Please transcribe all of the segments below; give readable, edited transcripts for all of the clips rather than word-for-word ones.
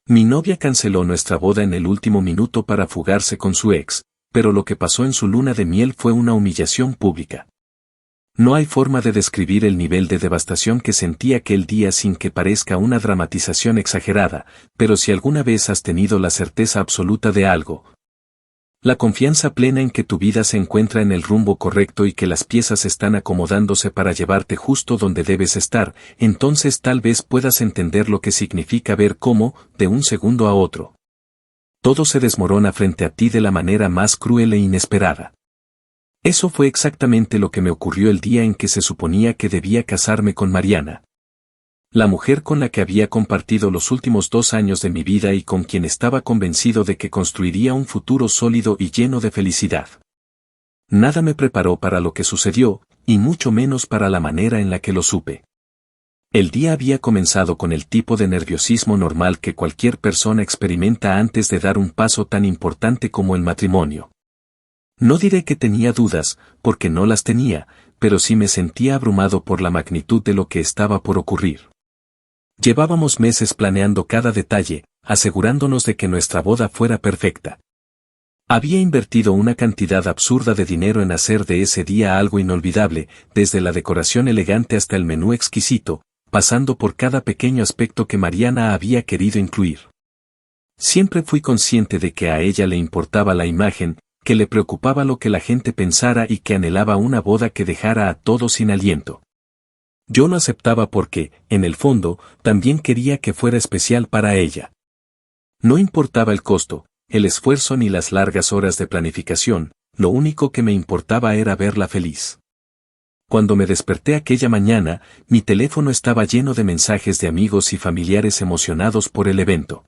Mi novia canceló nuestra boda en el último minuto para fugarse con su ex, pero lo que pasó en su luna de miel fue una humillación pública. No hay forma de describir el nivel de devastación que sentí aquel día sin que parezca una dramatización exagerada, pero si alguna vez has tenido la certeza absoluta de algo, la confianza plena en que tu vida se encuentra en el rumbo correcto y que las piezas están acomodándose para llevarte justo donde debes estar, entonces tal vez puedas entender lo que significa ver cómo, de un segundo a otro, todo se desmorona frente a ti de la manera más cruel e inesperada. Eso fue exactamente lo que me ocurrió el día en que se suponía que debía casarme con Mariana. La mujer con la que había compartido los últimos 2 años de mi vida y con quien estaba convencido de que construiría un futuro sólido y lleno de felicidad. Nada me preparó para lo que sucedió, y mucho menos para la manera en la que lo supe. El día había comenzado con el tipo de nerviosismo normal que cualquier persona experimenta antes de dar un paso tan importante como el matrimonio. No diré que tenía dudas, porque no las tenía, pero sí me sentía abrumado por la magnitud de lo que estaba por ocurrir. Llevábamos meses planeando cada detalle, asegurándonos de que nuestra boda fuera perfecta. Había invertido una cantidad absurda de dinero en hacer de ese día algo inolvidable, desde la decoración elegante hasta el menú exquisito, pasando por cada pequeño aspecto que Mariana había querido incluir. Siempre fui consciente de que a ella le importaba la imagen, que le preocupaba lo que la gente pensara y que anhelaba una boda que dejara a todos sin aliento. Yo lo aceptaba porque, en el fondo, también quería que fuera especial para ella. No importaba el costo, el esfuerzo ni las largas horas de planificación, lo único que me importaba era verla feliz. Cuando me desperté aquella mañana, mi teléfono estaba lleno de mensajes de amigos y familiares emocionados por el evento.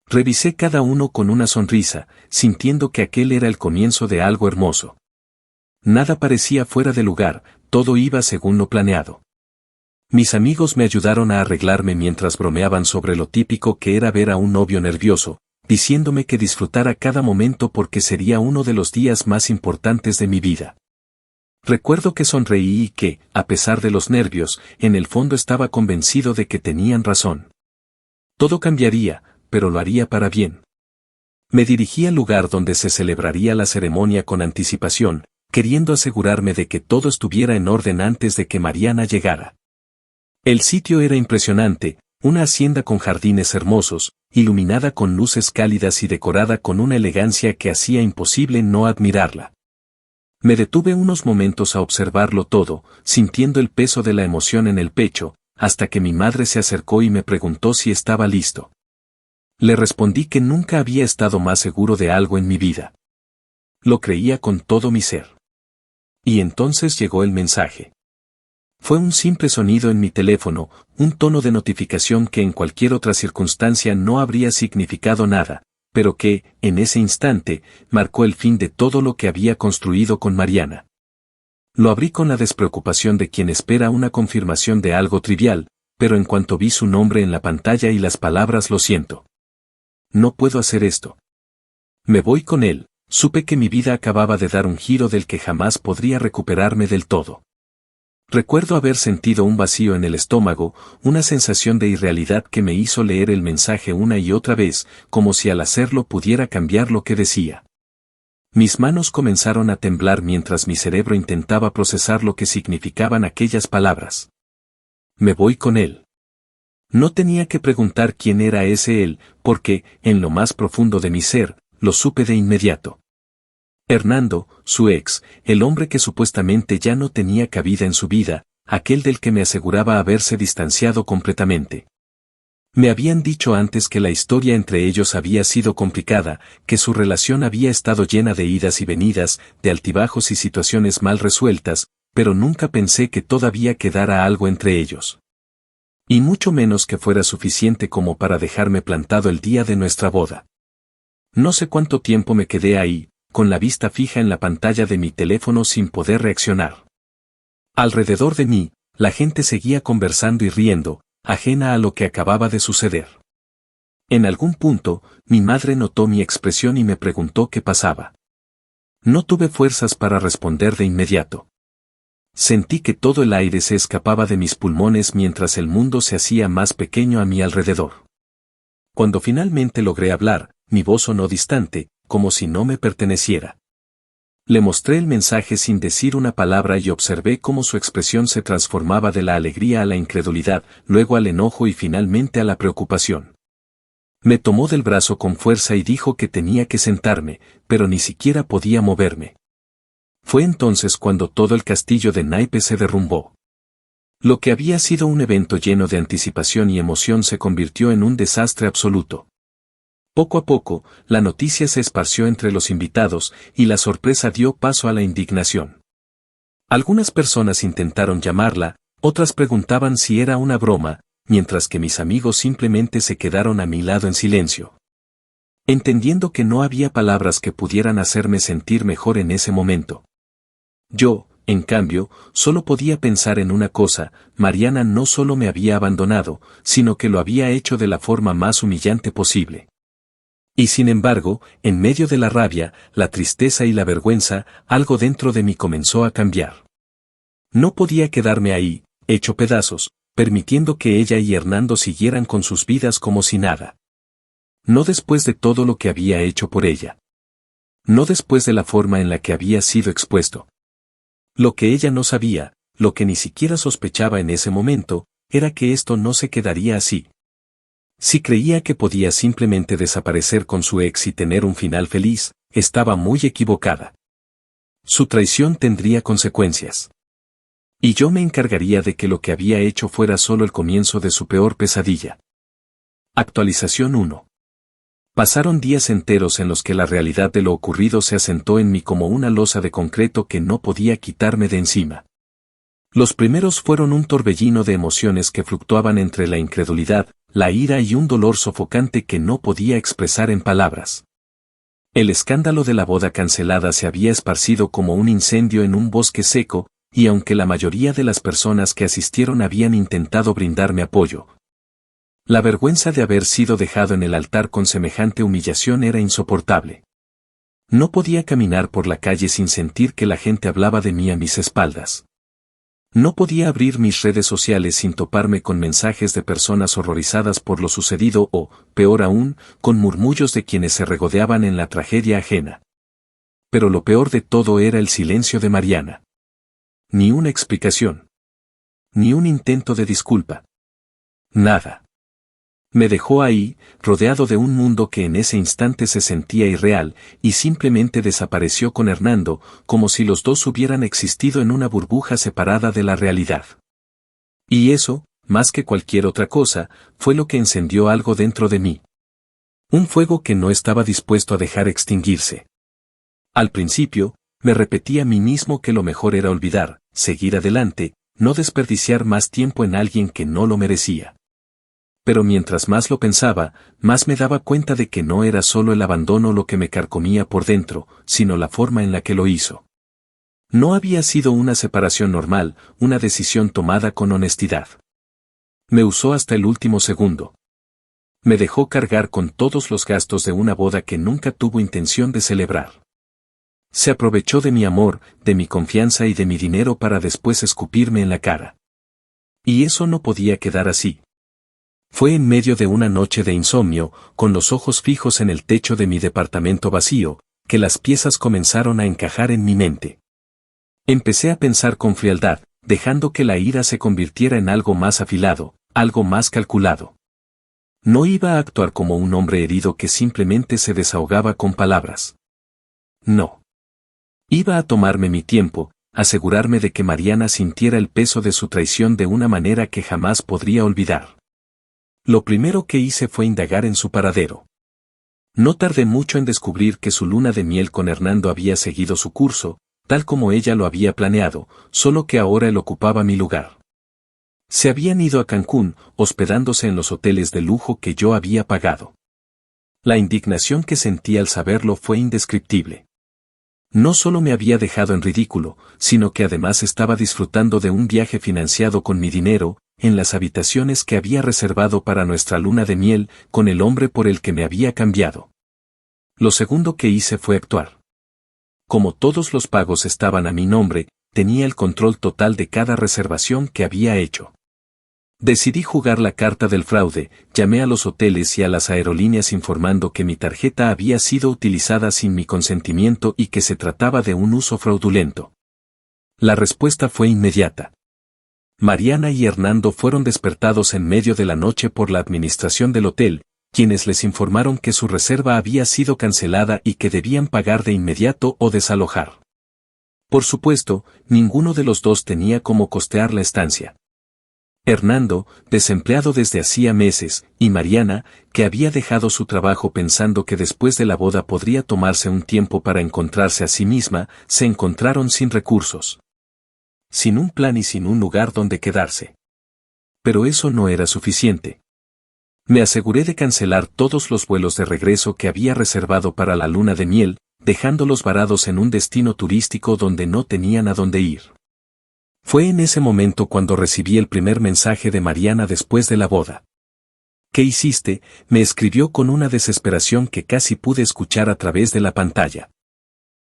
Revisé cada uno con una sonrisa, sintiendo que aquel era el comienzo de algo hermoso. Nada parecía fuera de lugar, todo iba según lo planeado. Mis amigos me ayudaron a arreglarme mientras bromeaban sobre lo típico que era ver a un novio nervioso, diciéndome que disfrutara cada momento porque sería uno de los días más importantes de mi vida. Recuerdo que sonreí y que, a pesar de los nervios, en el fondo estaba convencido de que tenían razón. Todo cambiaría, pero lo haría para bien. Me dirigí al lugar donde se celebraría la ceremonia con anticipación, queriendo asegurarme de que todo estuviera en orden antes de que Mariana llegara. El sitio era impresionante, una hacienda con jardines hermosos, iluminada con luces cálidas y decorada con una elegancia que hacía imposible no admirarla. Me detuve unos momentos a observarlo todo, sintiendo el peso de la emoción en el pecho, hasta que mi madre se acercó y me preguntó si estaba listo. Le respondí que nunca había estado más seguro de algo en mi vida. Lo creía con todo mi ser. Y entonces llegó el mensaje. Fue un simple sonido en mi teléfono, un tono de notificación que en cualquier otra circunstancia no habría significado nada, pero que, en ese instante, marcó el fin de todo lo que había construido con Mariana. Lo abrí con la despreocupación de quien espera una confirmación de algo trivial, pero en cuanto vi su nombre en la pantalla y las palabras "lo siento. No puedo hacer esto. Me voy con él", supe que mi vida acababa de dar un giro del que jamás podría recuperarme del todo. Recuerdo haber sentido un vacío en el estómago, una sensación de irrealidad que me hizo leer el mensaje una y otra vez, como si al hacerlo pudiera cambiar lo que decía. Mis manos comenzaron a temblar mientras mi cerebro intentaba procesar lo que significaban aquellas palabras. Me voy con él. No tenía que preguntar quién era ese él, porque, en lo más profundo de mi ser, lo supe de inmediato. Hernando, su ex, el hombre que supuestamente ya no tenía cabida en su vida, aquel del que me aseguraba haberse distanciado completamente. Me habían dicho antes que la historia entre ellos había sido complicada, que su relación había estado llena de idas y venidas, de altibajos y situaciones mal resueltas, pero nunca pensé que todavía quedara algo entre ellos. Y mucho menos que fuera suficiente como para dejarme plantado el día de nuestra boda. No sé cuánto tiempo me quedé ahí, con la vista fija en la pantalla de mi teléfono sin poder reaccionar. Alrededor de mí, la gente seguía conversando y riendo, ajena a lo que acababa de suceder. En algún punto, mi madre notó mi expresión y me preguntó qué pasaba. No tuve fuerzas para responder de inmediato. Sentí que todo el aire se escapaba de mis pulmones mientras el mundo se hacía más pequeño a mi alrededor. Cuando finalmente logré hablar, mi voz sonó distante, como si no me perteneciera. Le mostré el mensaje sin decir una palabra y observé cómo su expresión se transformaba de la alegría a la incredulidad, luego al enojo y finalmente a la preocupación. Me tomó del brazo con fuerza y dijo que tenía que sentarme, pero ni siquiera podía moverme. Fue entonces cuando todo el castillo de naipes se derrumbó. Lo que había sido un evento lleno de anticipación y emoción se convirtió en un desastre absoluto. Poco a poco, la noticia se esparció entre los invitados y la sorpresa dio paso a la indignación. Algunas personas intentaron llamarla, otras preguntaban si era una broma, mientras que mis amigos simplemente se quedaron a mi lado en silencio. Entendiendo que no había palabras que pudieran hacerme sentir mejor en ese momento. Yo, en cambio, solo podía pensar en una cosa: Mariana no solo me había abandonado, sino que lo había hecho de la forma más humillante posible. Y sin embargo, en medio de la rabia, la tristeza y la vergüenza, algo dentro de mí comenzó a cambiar. No podía quedarme ahí, hecho pedazos, permitiendo que ella y Hernando siguieran con sus vidas como si nada. No después de todo lo que había hecho por ella. No después de la forma en la que había sido expuesto. Lo que ella no sabía, lo que ni siquiera sospechaba en ese momento, era que esto no se quedaría así. Si creía que podía simplemente desaparecer con su ex y tener un final feliz, estaba muy equivocada. Su traición tendría consecuencias. Y yo me encargaría de que lo que había hecho fuera solo el comienzo de su peor pesadilla. Actualización 1. Pasaron días enteros en los que la realidad de lo ocurrido se asentó en mí como una losa de concreto que no podía quitarme de encima. Los primeros fueron un torbellino de emociones que fluctuaban entre la incredulidad, la ira y un dolor sofocante que no podía expresar en palabras. El escándalo de la boda cancelada se había esparcido como un incendio en un bosque seco, y aunque la mayoría de las personas que asistieron habían intentado brindarme apoyo, la vergüenza de haber sido dejado en el altar con semejante humillación era insoportable. No podía caminar por la calle sin sentir que la gente hablaba de mí a mis espaldas. No podía abrir mis redes sociales sin toparme con mensajes de personas horrorizadas por lo sucedido o, peor aún, con murmullos de quienes se regodeaban en la tragedia ajena. Pero lo peor de todo era el silencio de Mariana. Ni una explicación. Ni un intento de disculpa. Nada. Me dejó ahí, rodeado de un mundo que en ese instante se sentía irreal, y simplemente desapareció con Hernando, como si los dos hubieran existido en una burbuja separada de la realidad. Y eso, más que cualquier otra cosa, fue lo que encendió algo dentro de mí. Un fuego que no estaba dispuesto a dejar extinguirse. Al principio, me repetí a mí mismo que lo mejor era olvidar, seguir adelante, no desperdiciar más tiempo en alguien que no lo merecía. Pero mientras más lo pensaba, más me daba cuenta de que no era solo el abandono lo que me carcomía por dentro, sino la forma en la que lo hizo. No había sido una separación normal, una decisión tomada con honestidad. Me usó hasta el último segundo. Me dejó cargar con todos los gastos de una boda que nunca tuvo intención de celebrar. Se aprovechó de mi amor, de mi confianza y de mi dinero para después escupirme en la cara. Y eso no podía quedar así. Fue en medio de una noche de insomnio, con los ojos fijos en el techo de mi departamento vacío, que las piezas comenzaron a encajar en mi mente. Empecé a pensar con frialdad, dejando que la ira se convirtiera en algo más afilado, algo más calculado. No iba a actuar como un hombre herido que simplemente se desahogaba con palabras. No. Iba a tomarme mi tiempo, asegurarme de que Mariana sintiera el peso de su traición de una manera que jamás podría olvidar. Lo primero que hice fue indagar en su paradero. No tardé mucho en descubrir que su luna de miel con Hernando había seguido su curso, tal como ella lo había planeado, solo que ahora él ocupaba mi lugar. Se habían ido a Cancún, hospedándose en los hoteles de lujo que yo había pagado. La indignación que sentí al saberlo fue indescriptible. No solo me había dejado en ridículo, sino que además estaba disfrutando de un viaje financiado con mi dinero, en las habitaciones que había reservado para nuestra luna de miel, con el hombre por el que me había cambiado. Lo segundo que hice fue actuar. Como todos los pagos estaban a mi nombre, tenía el control total de cada reservación que había hecho. Decidí jugar la carta del fraude, llamé a los hoteles y a las aerolíneas informando que mi tarjeta había sido utilizada sin mi consentimiento y que se trataba de un uso fraudulento. La respuesta fue inmediata. Mariana y Hernando fueron despertados en medio de la noche por la administración del hotel, quienes les informaron que su reserva había sido cancelada y que debían pagar de inmediato o desalojar. Por supuesto, ninguno de los dos tenía cómo costear la estancia. Hernando, desempleado desde hacía meses, y Mariana, que había dejado su trabajo pensando que después de la boda podría tomarse un tiempo para encontrarse a sí misma, se encontraron sin recursos. Sin un plan y sin un lugar donde quedarse. Pero eso no era suficiente. Me aseguré de cancelar todos los vuelos de regreso que había reservado para la luna de miel, dejándolos varados en un destino turístico donde no tenían a dónde ir. Fue en ese momento cuando recibí el primer mensaje de Mariana después de la boda. ¿Qué hiciste?, me escribió con una desesperación que casi pude escuchar a través de la pantalla.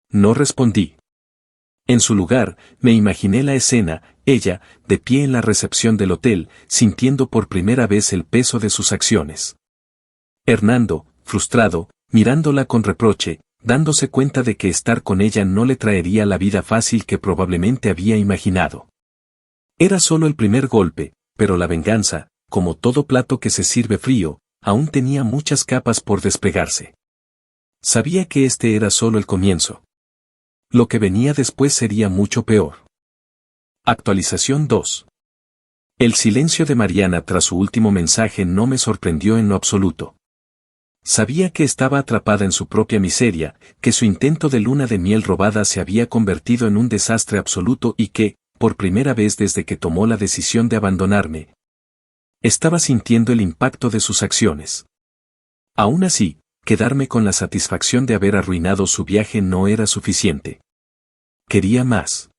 No respondí. En su lugar, me imaginé la escena, ella, de pie en la recepción del hotel, sintiendo por primera vez el peso de sus acciones. Hernando, frustrado, mirándola con reproche, dándose cuenta de que estar con ella no le traería la vida fácil que probablemente había imaginado. Era solo el primer golpe, pero la venganza, como todo plato que se sirve frío, aún tenía muchas capas por desplegarse. Sabía que este era solo el comienzo. Lo que venía después sería mucho peor. Actualización 2. El silencio de Mariana tras su último mensaje no me sorprendió en lo absoluto. Sabía que estaba atrapada en su propia miseria, que su intento de luna de miel robada se había convertido en un desastre absoluto y que, por primera vez desde que tomó la decisión de abandonarme, estaba sintiendo el impacto de sus acciones. Aún así, quedarme con la satisfacción de haber arruinado su viaje no era suficiente. Quería más.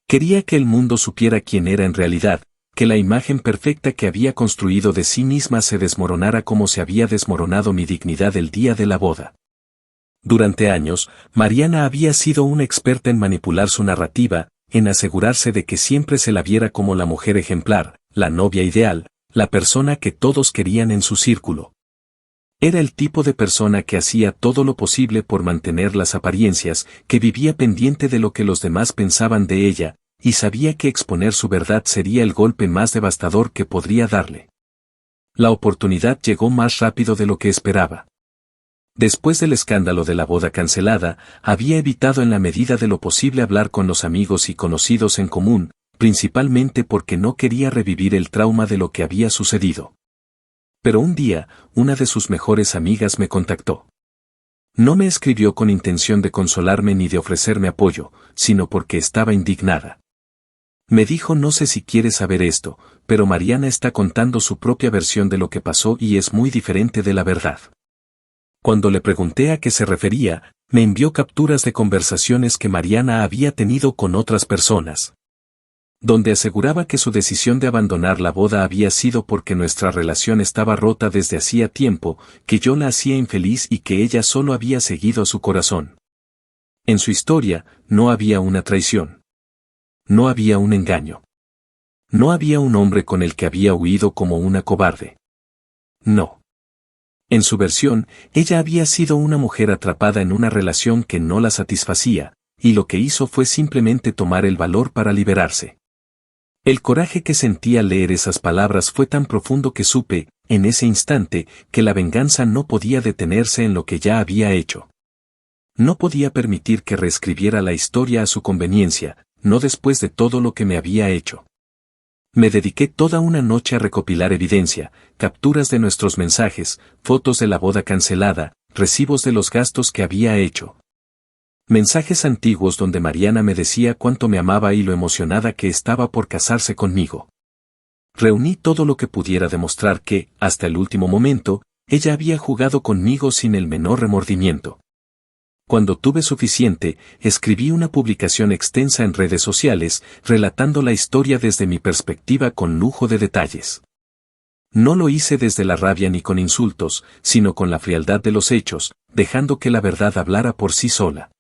Quería que el mundo supiera quién era en realidad, que la imagen perfecta que había construido de sí misma se desmoronara como se había desmoronado mi dignidad el día de la boda. Durante años, Mariana había sido una experta en manipular su narrativa, en asegurarse de que siempre se la viera como la mujer ejemplar, la novia ideal, la persona que todos querían en su círculo. Era el tipo de persona que hacía todo lo posible por mantener las apariencias, que vivía pendiente de lo que los demás pensaban de ella, y sabía que exponer su verdad sería el golpe más devastador que podría darle. La oportunidad llegó más rápido de lo que esperaba. Después del escándalo de la boda cancelada, había evitado en la medida de lo posible hablar con los amigos y conocidos en común, principalmente porque no quería revivir el trauma de lo que había sucedido. Pero un día, una de sus mejores amigas me contactó. No me escribió con intención de consolarme ni de ofrecerme apoyo, sino porque estaba indignada. Me dijo: no sé si quieres saber esto, pero Mariana está contando su propia versión de lo que pasó y es muy diferente de la verdad. Cuando le pregunté a qué se refería, me envió capturas de conversaciones que Mariana había tenido con otras personas, donde aseguraba que su decisión de abandonar la boda había sido porque nuestra relación estaba rota desde hacía tiempo, que yo la hacía infeliz y que ella solo había seguido a su corazón. En su historia, no había una traición. No había un engaño. No había un hombre con el que había huido como una cobarde. No. En su versión, ella había sido una mujer atrapada en una relación que no la satisfacía, y lo que hizo fue simplemente tomar el valor para liberarse. El coraje que sentí al leer esas palabras fue tan profundo que supe, en ese instante, que la venganza no podía detenerse en lo que ya había hecho. No podía permitir que reescribiera la historia a su conveniencia, no después de todo lo que me había hecho. Me dediqué toda una noche a recopilar evidencia, capturas de nuestros mensajes, fotos de la boda cancelada, recibos de los gastos que había hecho. Mensajes antiguos donde Mariana me decía cuánto me amaba y lo emocionada que estaba por casarse conmigo. Reuní todo lo que pudiera demostrar que, hasta el último momento, ella había jugado conmigo sin el menor remordimiento. Cuando tuve suficiente, escribí una publicación extensa en redes sociales, relatando la historia desde mi perspectiva con lujo de detalles. No lo hice desde la rabia ni con insultos, sino con la frialdad de los hechos, dejando que la verdad hablara por sí sola.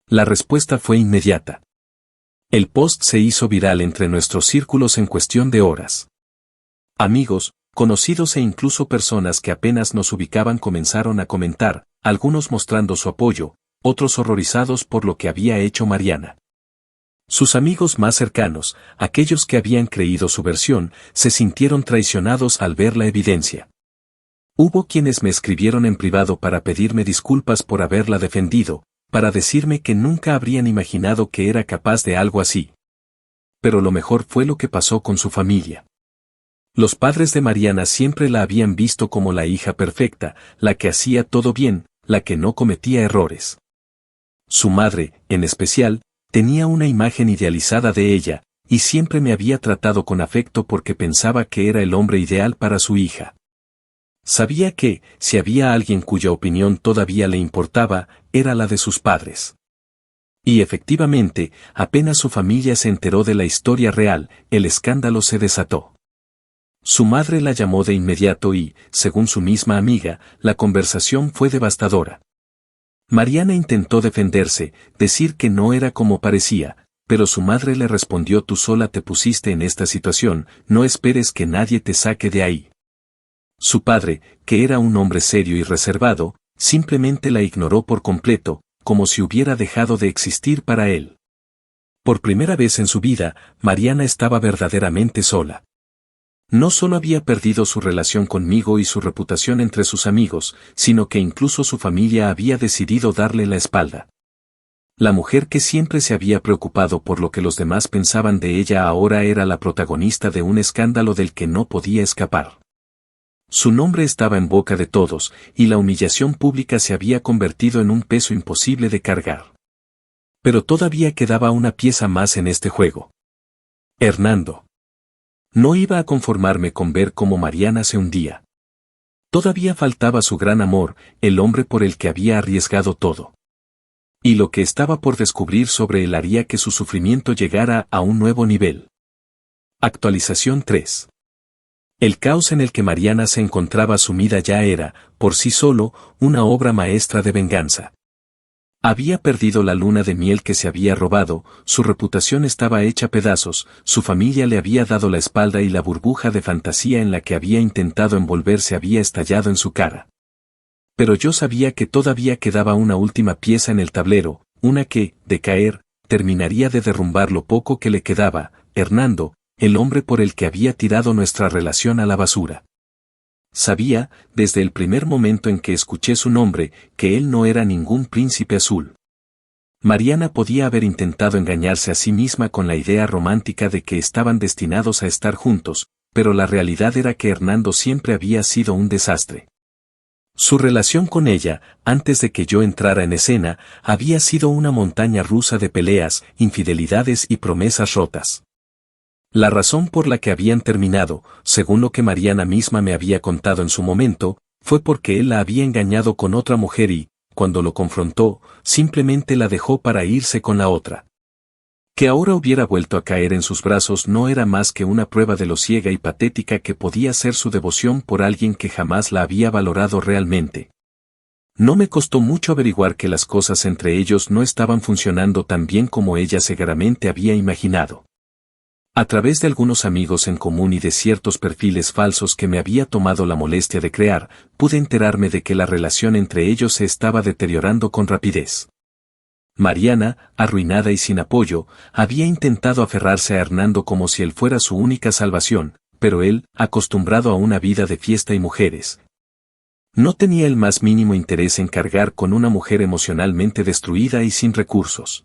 La respuesta fue inmediata. El post se hizo viral entre nuestros círculos en cuestión de horas. Amigos, conocidos e incluso personas que apenas nos ubicaban comenzaron a comentar, algunos mostrando su apoyo, otros horrorizados por lo que había hecho Mariana. Sus amigos más cercanos, aquellos que habían creído su versión, se sintieron traicionados al ver la evidencia. Hubo quienes me escribieron en privado para pedirme disculpas por haberla defendido, para decirme que nunca habrían imaginado que era capaz de algo así. Pero lo mejor fue lo que pasó con su familia. Los padres de Mariana siempre la habían visto como la hija perfecta, la que hacía todo bien, la que no cometía errores. Su madre, en especial, tenía una imagen idealizada de ella, y siempre me había tratado con afecto porque pensaba que era el hombre ideal para su hija. Sabía que, si había alguien cuya opinión todavía le importaba, era la de sus padres. Y efectivamente, apenas su familia se enteró de la historia real, el escándalo se desató. Su madre la llamó de inmediato y, según su misma amiga, la conversación fue devastadora. Mariana intentó defenderse, decir que no era como parecía, pero su madre le respondió: tú sola te pusiste en esta situación, no esperes que nadie te saque de ahí. Su padre, que era un hombre serio y reservado, simplemente la ignoró por completo, como si hubiera dejado de existir para él. Por primera vez en su vida, Mariana estaba verdaderamente sola. No solo había perdido su relación conmigo y su reputación entre sus amigos, sino que incluso su familia había decidido darle la espalda. La mujer que siempre se había preocupado por lo que los demás pensaban de ella ahora era la protagonista de un escándalo del que no podía escapar. Su nombre estaba en boca de todos, y la humillación pública se había convertido en un peso imposible de cargar. Pero todavía quedaba una pieza más en este juego. Hernando. No iba a conformarme con ver cómo Mariana se hundía. Todavía faltaba su gran amor, el hombre por el que había arriesgado todo. Y lo que estaba por descubrir sobre él haría que su sufrimiento llegara a un nuevo nivel. Actualización 3. El caos en el que Mariana se encontraba sumida ya era, por sí solo, una obra maestra de venganza. Había perdido la luna de miel que se había robado, su reputación estaba hecha pedazos, su familia le había dado la espalda y la burbuja de fantasía en la que había intentado envolverse había estallado en su cara. Pero yo sabía que todavía quedaba una última pieza en el tablero, una que, de caer, terminaría de derrumbar lo poco que le quedaba: Hernando, el hombre por el que había tirado nuestra relación a la basura. Sabía, desde el primer momento en que escuché su nombre, que él no era ningún príncipe azul. Mariana podía haber intentado engañarse a sí misma con la idea romántica de que estaban destinados a estar juntos, pero la realidad era que Hernando siempre había sido un desastre. Su relación con ella, antes de que yo entrara en escena, había sido una montaña rusa de peleas, infidelidades y promesas rotas. La razón por la que habían terminado, según lo que Mariana misma me había contado en su momento, fue porque él la había engañado con otra mujer y, cuando lo confrontó, simplemente la dejó para irse con la otra. Que ahora hubiera vuelto a caer en sus brazos no era más que una prueba de lo ciega y patética que podía ser su devoción por alguien que jamás la había valorado realmente. No me costó mucho averiguar que las cosas entre ellos no estaban funcionando tan bien como ella seguramente había imaginado. A través de algunos amigos en común y de ciertos perfiles falsos que me había tomado la molestia de crear, pude enterarme de que la relación entre ellos se estaba deteriorando con rapidez. Mariana, arruinada y sin apoyo, había intentado aferrarse a Hernando como si él fuera su única salvación, pero él, acostumbrado a una vida de fiesta y mujeres, no tenía el más mínimo interés en cargar con una mujer emocionalmente destruida y sin recursos.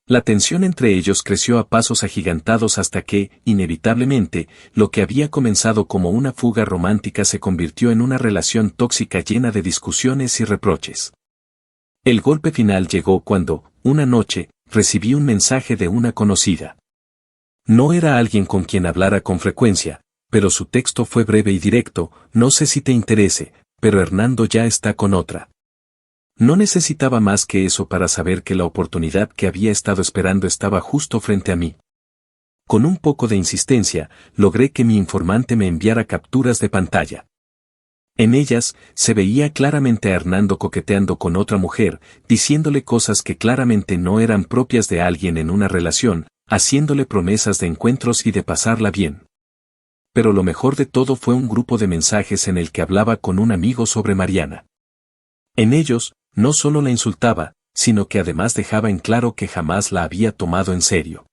La tensión entre ellos creció a pasos agigantados hasta que, inevitablemente, lo que había comenzado como una fuga romántica se convirtió en una relación tóxica llena de discusiones y reproches. El golpe final llegó cuando, una noche, recibí un mensaje de una conocida. No era alguien con quien hablara con frecuencia, pero su texto fue breve y directo: no sé si te interese, pero Hernando ya está con otra. No necesitaba más que eso para saber que la oportunidad que había estado esperando estaba justo frente a mí. Con un poco de insistencia, logré que mi informante me enviara capturas de pantalla. En ellas, se veía claramente a Hernando coqueteando con otra mujer, diciéndole cosas que claramente no eran propias de alguien en una relación, haciéndole promesas de encuentros y de pasarla bien. Pero lo mejor de todo fue un grupo de mensajes en el que hablaba con un amigo sobre Mariana. En ellos, no solo la insultaba, sino que además dejaba en claro que jamás la había tomado en serio.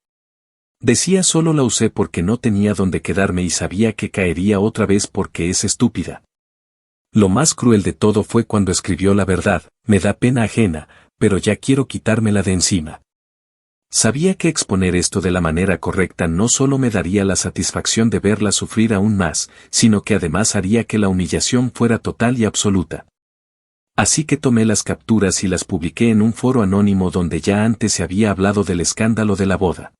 Decía solo la usé porque no tenía dónde quedarme y sabía que caería otra vez porque es estúpida. Lo más cruel de todo fue cuando escribió la verdad, me da pena ajena, pero ya quiero quitármela de encima. Sabía que exponer esto de la manera correcta no solo me daría la satisfacción de verla sufrir aún más, sino que además haría que la humillación fuera total y absoluta. Así que tomé las capturas y las publiqué en un foro anónimo donde ya antes se había hablado del escándalo de la boda.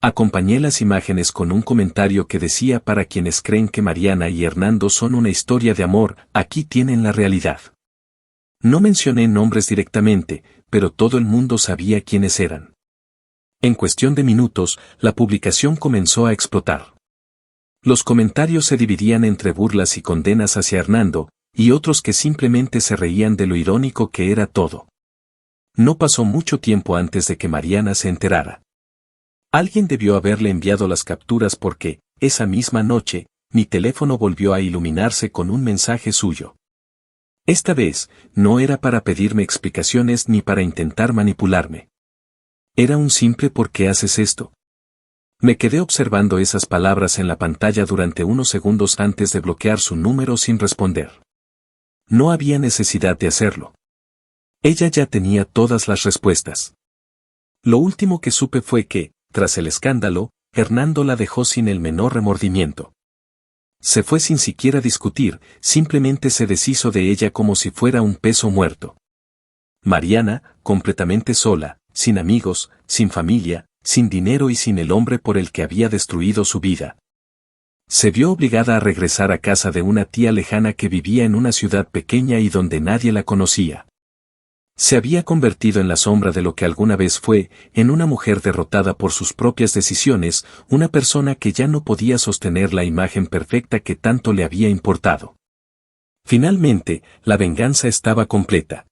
Acompañé las imágenes con un comentario que decía: para quienes creen que Mariana y Hernando son una historia de amor, aquí tienen la realidad. No mencioné nombres directamente, pero todo el mundo sabía quiénes eran. En cuestión de minutos, la publicación comenzó a explotar. Los comentarios se dividían entre burlas y condenas hacia Hernando, y otros que simplemente se reían de lo irónico que era todo. No pasó mucho tiempo antes de que Mariana se enterara. Alguien debió haberle enviado las capturas porque, esa misma noche, mi teléfono volvió a iluminarse con un mensaje suyo. Esta vez, no era para pedirme explicaciones ni para intentar manipularme. Era un simple ¿por qué haces esto? Me quedé observando esas palabras en la pantalla durante unos segundos antes de bloquear su número sin responder. No había necesidad de hacerlo. Ella ya tenía todas las respuestas. Lo último que supe fue que, tras el escándalo, Hernando la dejó sin el menor remordimiento. Se fue sin siquiera discutir, simplemente se deshizo de ella como si fuera un peso muerto. Mariana, completamente sola, sin amigos, sin familia, sin dinero y sin el hombre por el que había destruido su vida. Se vio obligada a regresar a casa de una tía lejana que vivía en una ciudad pequeña y donde nadie la conocía. Se había convertido en la sombra de lo que alguna vez fue, en una mujer derrotada por sus propias decisiones, una persona que ya no podía sostener la imagen perfecta que tanto le había importado. Finalmente, la venganza estaba completa.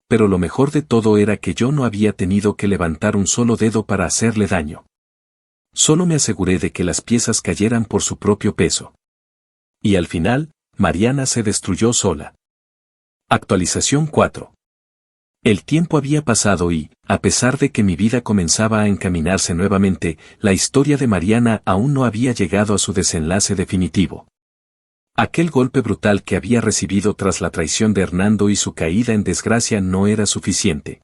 Pero lo mejor de todo era que yo no había tenido que levantar un solo dedo para hacerle daño. Solo me aseguré de que las piezas cayeran por su propio peso. Y al final, Mariana se destruyó sola. Actualización 4. El tiempo había pasado y, a pesar de que mi vida comenzaba a encaminarse nuevamente, la historia de Mariana aún no había llegado a su desenlace definitivo. Aquel golpe brutal que había recibido tras la traición de Hernando y su caída en desgracia no era suficiente.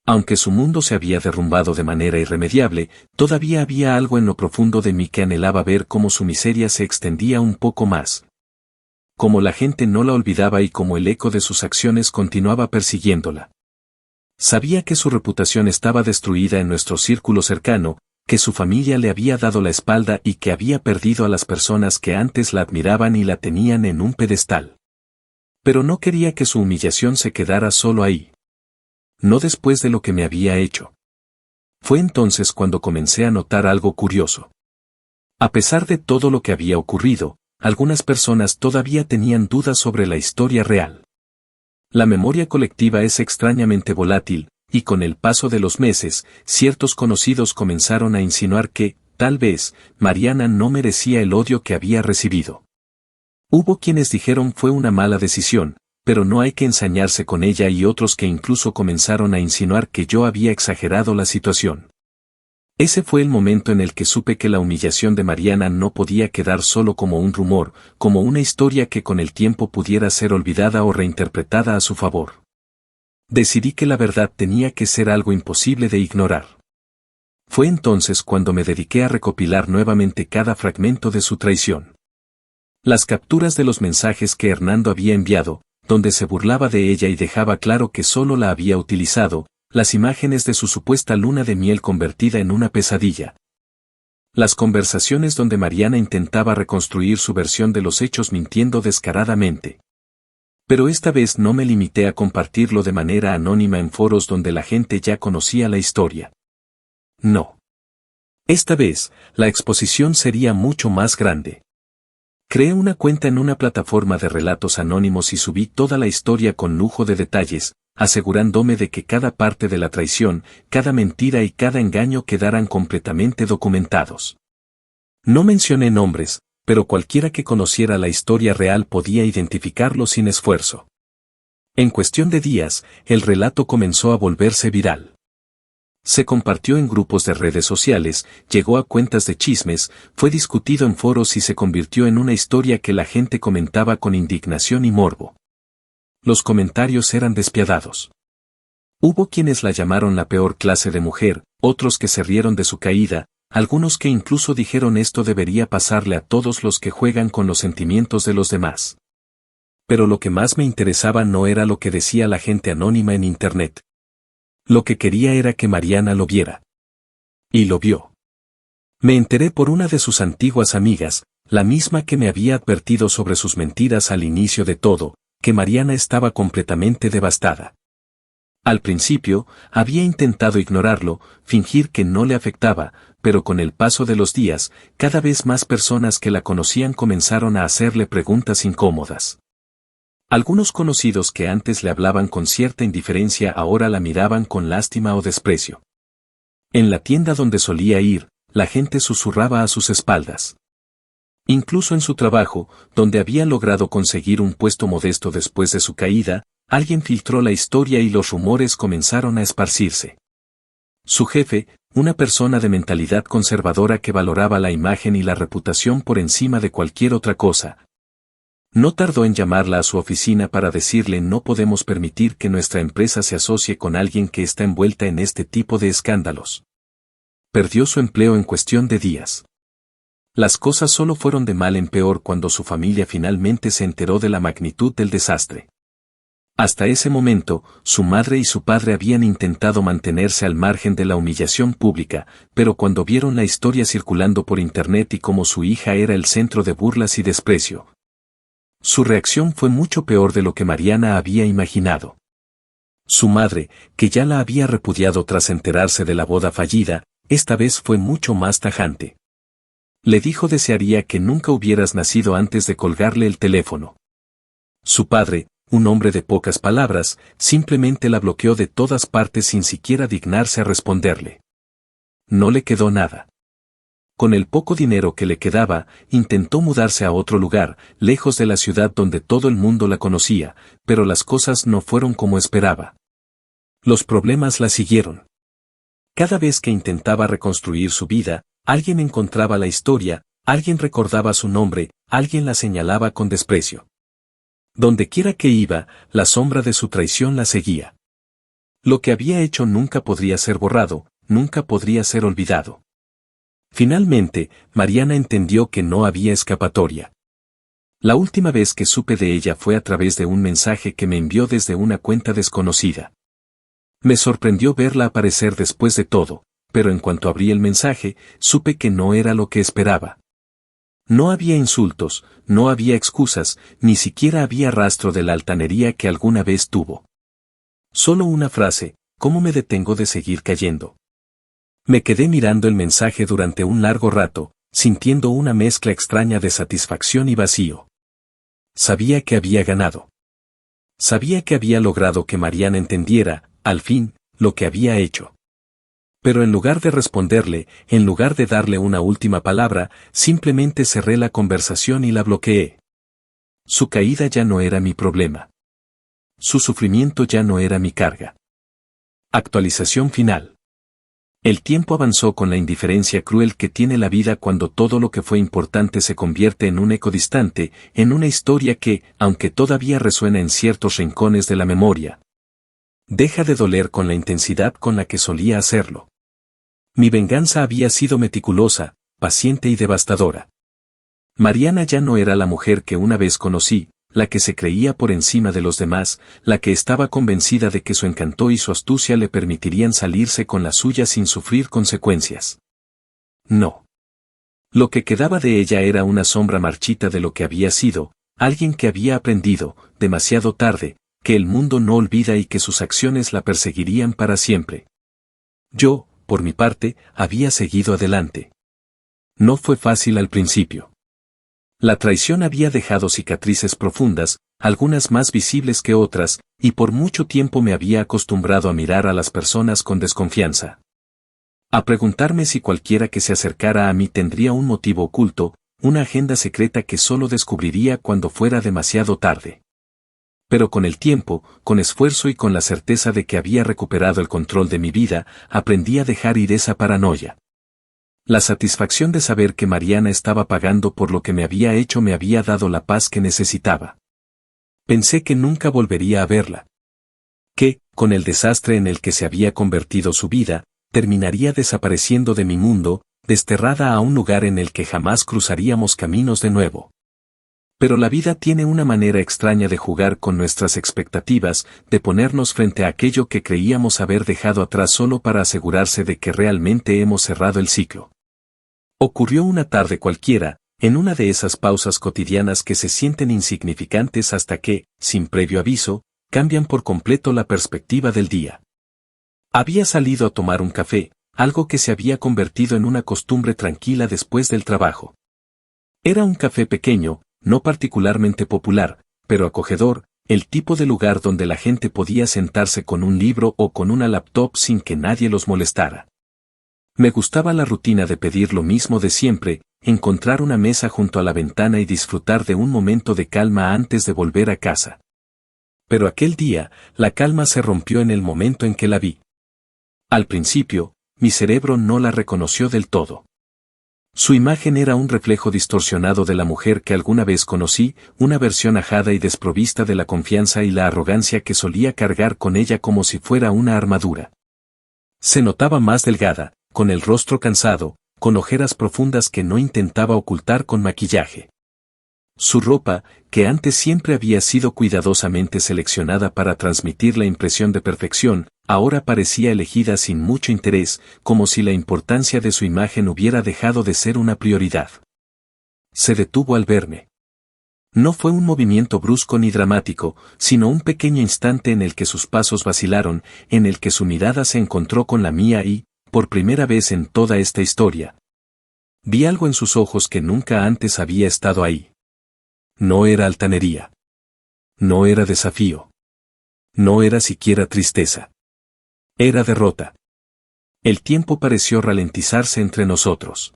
Aunque su mundo se había derrumbado de manera irremediable, todavía había algo en lo profundo de mí que anhelaba ver cómo su miseria se extendía un poco más. Cómo la gente no la olvidaba y cómo el eco de sus acciones continuaba persiguiéndola. Sabía que su reputación estaba destruida en nuestro círculo cercano, que su familia le había dado la espalda y que había perdido a las personas que antes la admiraban y la tenían en un pedestal. Pero no quería que su humillación se quedara solo ahí. No después de lo que me había hecho. Fue entonces cuando comencé a notar algo curioso. A pesar de todo lo que había ocurrido, algunas personas todavía tenían dudas sobre la historia real. La memoria colectiva es extrañamente volátil, y con el paso de los meses, ciertos conocidos comenzaron a insinuar que, tal vez, Mariana no merecía el odio que había recibido. Hubo quienes dijeron fue una mala decisión, pero no hay que ensañarse con ella y otros que incluso comenzaron a insinuar que yo había exagerado la situación. Ese fue el momento en el que supe que la humillación de Mariana no podía quedar solo como un rumor, como una historia que con el tiempo pudiera ser olvidada o reinterpretada a su favor. Decidí que la verdad tenía que ser algo imposible de ignorar. Fue entonces cuando me dediqué a recopilar nuevamente cada fragmento de su traición. Las capturas de los mensajes que Hernando había enviado, donde se burlaba de ella y dejaba claro que solo la había utilizado, las imágenes de su supuesta luna de miel convertida en una pesadilla. Las conversaciones donde Mariana intentaba reconstruir su versión de los hechos mintiendo descaradamente. Pero esta vez no me limité a compartirlo de manera anónima en foros donde la gente ya conocía la historia. No. Esta vez, la exposición sería mucho más grande. Creé una cuenta en una plataforma de relatos anónimos y subí toda la historia con lujo de detalles, asegurándome de que cada parte de la traición, cada mentira y cada engaño quedaran completamente documentados. No mencioné nombres, pero cualquiera que conociera la historia real podía identificarlo sin esfuerzo. En cuestión de días, el relato comenzó a volverse viral. Se compartió en grupos de redes sociales, llegó a cuentas de chismes, fue discutido en foros y se convirtió en una historia que la gente comentaba con indignación y morbo. Los comentarios eran despiadados. Hubo quienes la llamaron la peor clase de mujer, otros que se rieron de su caída, algunos que incluso dijeron esto debería pasarle a todos los que juegan con los sentimientos de los demás. Pero lo que más me interesaba no era lo que decía la gente anónima en internet. Lo que quería era que Mariana lo viera. Y lo vio. Me enteré por una de sus antiguas amigas, la misma que me había advertido sobre sus mentiras al inicio de todo, que Mariana estaba completamente devastada. Al principio, había intentado ignorarlo, fingir que no le afectaba, pero con el paso de los días, cada vez más personas que la conocían comenzaron a hacerle preguntas incómodas. Algunos conocidos que antes le hablaban con cierta indiferencia ahora la miraban con lástima o desprecio. En la tienda donde solía ir, la gente susurraba a sus espaldas. Incluso en su trabajo, donde había logrado conseguir un puesto modesto después de su caída, alguien filtró la historia y los rumores comenzaron a esparcirse. Su jefe, una persona de mentalidad conservadora que valoraba la imagen y la reputación por encima de cualquier otra cosa, no tardó en llamarla a su oficina para decirle no podemos permitir que nuestra empresa se asocie con alguien que está envuelta en este tipo de escándalos. Perdió su empleo en cuestión de días. Las cosas solo fueron de mal en peor cuando su familia finalmente se enteró de la magnitud del desastre. Hasta ese momento, su madre y su padre habían intentado mantenerse al margen de la humillación pública, pero cuando vieron la historia circulando por internet y cómo su hija era el centro de burlas y desprecio, su reacción fue mucho peor de lo que Mariana había imaginado. Su madre, que ya la había repudiado tras enterarse de la boda fallida, esta vez fue mucho más tajante. Le dijo desearía que nunca hubieras nacido antes de colgarle el teléfono. Su padre, un hombre de pocas palabras, simplemente la bloqueó de todas partes sin siquiera dignarse a responderle. No le quedó nada. Con el poco dinero que le quedaba, intentó mudarse a otro lugar, lejos de la ciudad donde todo el mundo la conocía, pero las cosas no fueron como esperaba. Los problemas la siguieron. Cada vez que intentaba reconstruir su vida, alguien encontraba la historia, alguien recordaba su nombre, alguien la señalaba con desprecio. Dondequiera que iba, la sombra de su traición la seguía. Lo que había hecho nunca podría ser borrado, nunca podría ser olvidado. Finalmente, Mariana entendió que no había escapatoria. La última vez que supe de ella fue a través de un mensaje que me envió desde una cuenta desconocida. Me sorprendió verla aparecer después de todo, pero en cuanto abrí el mensaje, supe que no era lo que esperaba. No había insultos, no había excusas, ni siquiera había rastro de la altanería que alguna vez tuvo. Solo una frase, ¿cómo me detengo de seguir cayendo? Me quedé mirando el mensaje durante un largo rato, sintiendo una mezcla extraña de satisfacción y vacío. Sabía que había ganado. Sabía que había logrado que Mariana entendiera, al fin, lo que había hecho. Pero en lugar de responderle, en lugar de darle una última palabra, simplemente cerré la conversación y la bloqueé. Su caída ya no era mi problema. Su sufrimiento ya no era mi carga. Actualización final. El tiempo avanzó con la indiferencia cruel que tiene la vida cuando todo lo que fue importante se convierte en un eco distante, en una historia que, aunque todavía resuena en ciertos rincones de la memoria, deja de doler con la intensidad con la que solía hacerlo. Mi venganza había sido meticulosa, paciente y devastadora. Mariana ya no era la mujer que una vez conocí, la que se creía por encima de los demás, la que estaba convencida de que su encanto y su astucia le permitirían salirse con la suya sin sufrir consecuencias. No. Lo que quedaba de ella era una sombra marchita de lo que había sido, alguien que había aprendido, demasiado tarde, que el mundo no olvida y que sus acciones la perseguirían para siempre. Yo, por mi parte, había seguido adelante. No fue fácil al principio. La traición había dejado cicatrices profundas, algunas más visibles que otras, y por mucho tiempo me había acostumbrado a mirar a las personas con desconfianza. A preguntarme si cualquiera que se acercara a mí tendría un motivo oculto, una agenda secreta que solo descubriría cuando fuera demasiado tarde. Pero con el tiempo, con esfuerzo y con la certeza de que había recuperado el control de mi vida, aprendí a dejar ir esa paranoia. La satisfacción de saber que Mariana estaba pagando por lo que me había hecho me había dado la paz que necesitaba. Pensé que nunca volvería a verla. Que, con el desastre en el que se había convertido su vida, terminaría desapareciendo de mi mundo, desterrada a un lugar en el que jamás cruzaríamos caminos de nuevo. Pero la vida tiene una manera extraña de jugar con nuestras expectativas, de ponernos frente a aquello que creíamos haber dejado atrás solo para asegurarse de que realmente hemos cerrado el ciclo. Ocurrió una tarde cualquiera, en una de esas pausas cotidianas que se sienten insignificantes hasta que, sin previo aviso, cambian por completo la perspectiva del día. Había salido a tomar un café, algo que se había convertido en una costumbre tranquila después del trabajo. Era un café pequeño, no particularmente popular, pero acogedor, el tipo de lugar donde la gente podía sentarse con un libro o con una laptop sin que nadie los molestara. Me gustaba la rutina de pedir lo mismo de siempre, encontrar una mesa junto a la ventana y disfrutar de un momento de calma antes de volver a casa. Pero aquel día, la calma se rompió en el momento en que la vi. Al principio, mi cerebro no la reconoció del todo. Su imagen era un reflejo distorsionado de la mujer que alguna vez conocí, una versión ajada y desprovista de la confianza y la arrogancia que solía cargar con ella como si fuera una armadura. Se notaba más delgada, con el rostro cansado, con ojeras profundas que no intentaba ocultar con maquillaje. Su ropa, que antes siempre había sido cuidadosamente seleccionada para transmitir la impresión de perfección, ahora parecía elegida sin mucho interés, como si la importancia de su imagen hubiera dejado de ser una prioridad. Se detuvo al verme. No fue un movimiento brusco ni dramático, sino un pequeño instante en el que sus pasos vacilaron, en el que su mirada se encontró con la mía y, por primera vez en toda esta historia, vi algo en sus ojos que nunca antes había estado ahí. No era altanería. No era desafío. No era siquiera tristeza. Era derrota. El tiempo pareció ralentizarse entre nosotros.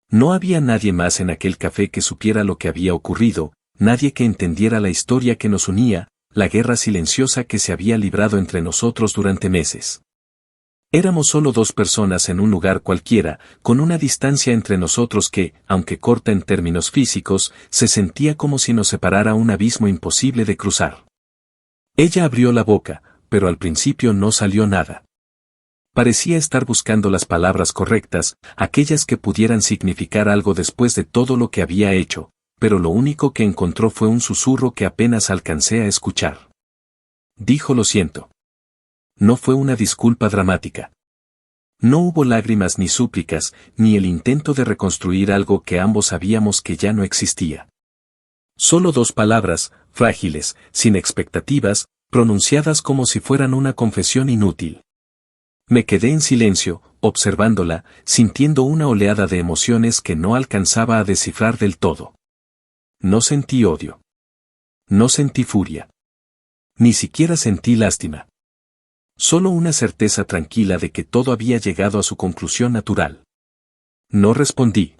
No había nadie más en aquel café que supiera lo que había ocurrido, nadie que entendiera la historia que nos unía, la guerra silenciosa que se había librado entre nosotros durante meses. Éramos solo dos personas en un lugar cualquiera, con una distancia entre nosotros que, aunque corta en términos físicos, se sentía como si nos separara un abismo imposible de cruzar. Ella abrió la boca, pero al principio no salió nada. Parecía estar buscando las palabras correctas, aquellas que pudieran significar algo después de todo lo que había hecho, pero lo único que encontró fue un susurro que apenas alcancé a escuchar. Dijo: lo siento. No fue una disculpa dramática. No hubo lágrimas ni súplicas, ni el intento de reconstruir algo que ambos sabíamos que ya no existía. Solo dos palabras, frágiles, sin expectativas, pronunciadas como si fueran una confesión inútil. Me quedé en silencio, observándola, sintiendo una oleada de emociones que no alcanzaba a descifrar del todo. No sentí odio. No sentí furia. Ni siquiera sentí lástima. Solo una certeza tranquila de que todo había llegado a su conclusión natural. No respondí.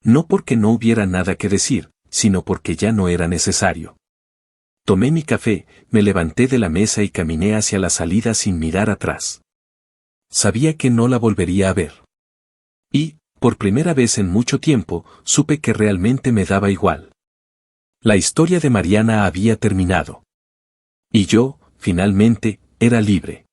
No porque no hubiera nada que decir, sino porque ya no era necesario. Tomé mi café, me levanté de la mesa y caminé hacia la salida sin mirar atrás. Sabía que no la volvería a ver. Y, por primera vez en mucho tiempo, supe que realmente me daba igual. La historia de Mariana había terminado. Y yo, finalmente, era libre.